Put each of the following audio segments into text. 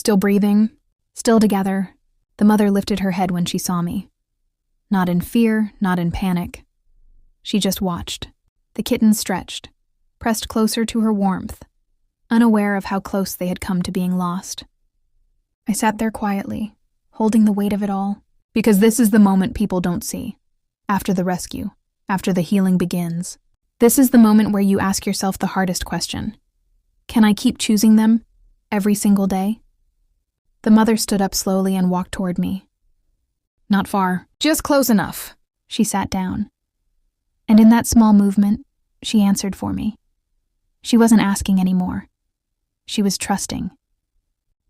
Still breathing, still together. The mother lifted her head when she saw me. Not in fear, not in panic. She just watched. The kitten stretched, pressed closer to her warmth, unaware of how close they had come to being lost. I sat there quietly, holding the weight of it all, because this is the moment people don't see. After the rescue, after the healing begins. This is the moment where you ask yourself the hardest question. Can I keep choosing them every single day? The mother stood up slowly and walked toward me. Not far, just close enough. She sat down. And in that small movement, she answered for me. She wasn't asking anymore. She was trusting.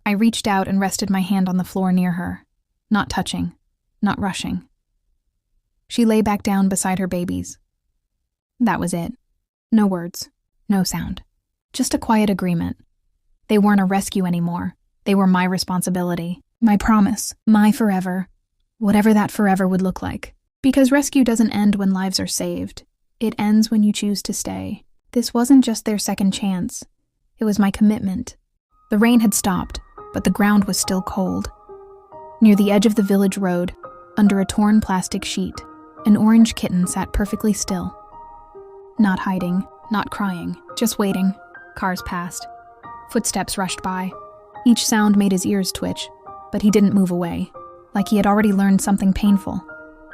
I reached out and rested my hand on the floor near her, not touching, not rushing. She lay back down beside her babies. That was it. No words, no sound. Just a quiet agreement. They weren't a rescue anymore. They were my responsibility, my promise, my forever, whatever that forever would look like. Because rescue doesn't end when lives are saved. It ends when you choose to stay. This wasn't just their second chance. It was my commitment. The rain had stopped, but the ground was still cold. Near the edge of the village road, under a torn plastic sheet, an orange kitten sat perfectly still. Not hiding, not crying, just waiting. Cars passed. Footsteps rushed by. Each sound made his ears twitch, but he didn't move away, like he had already learned something painful.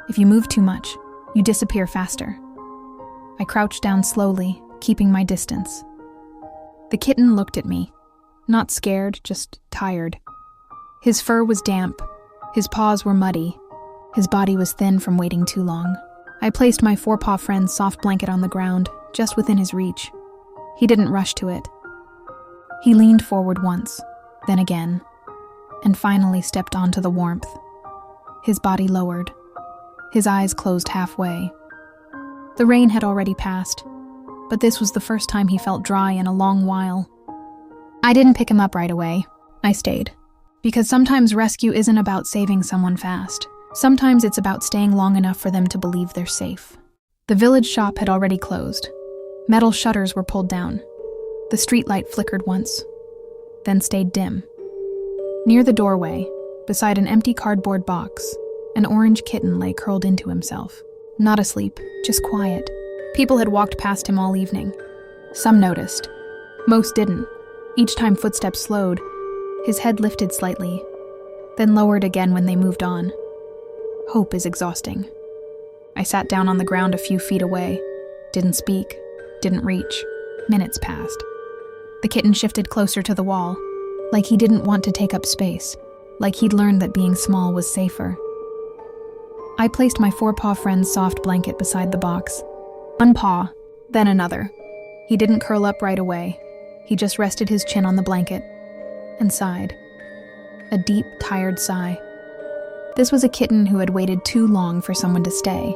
If you move too much, you disappear faster. I crouched down slowly, keeping my distance. The kitten looked at me, not scared, just tired. His fur was damp, his paws were muddy, his body was thin from waiting too long. I placed my FourPawFriends soft blanket on the ground, just within his reach. He didn't rush to it. He leaned forward once, then again, and finally stepped onto the warmth. His body lowered. His eyes closed halfway. The rain had already passed, but this was the first time he felt dry in a long while. I didn't pick him up right away. I stayed. Because sometimes rescue isn't about saving someone fast. Sometimes it's about staying long enough for them to believe they're safe. The village shop had already closed. Metal shutters were pulled down. The streetlight flickered once, then stayed dim. Near the doorway, beside an empty cardboard box, an orange kitten lay curled into himself. Not asleep, just quiet. People had walked past him all evening. Some noticed. Most didn't. Each time footsteps slowed, his head lifted slightly, then lowered again when they moved on. Hope is exhausting. I sat down on the ground a few feet away. Didn't speak. Didn't reach. Minutes passed. The kitten shifted closer to the wall, like he didn't want to take up space, like he'd learned that being small was safer. I placed my FourPawFriends soft blanket beside the box. One paw, then another. He didn't curl up right away. He just rested his chin on the blanket and sighed. A deep, tired sigh. This was a kitten who had waited too long for someone to stay.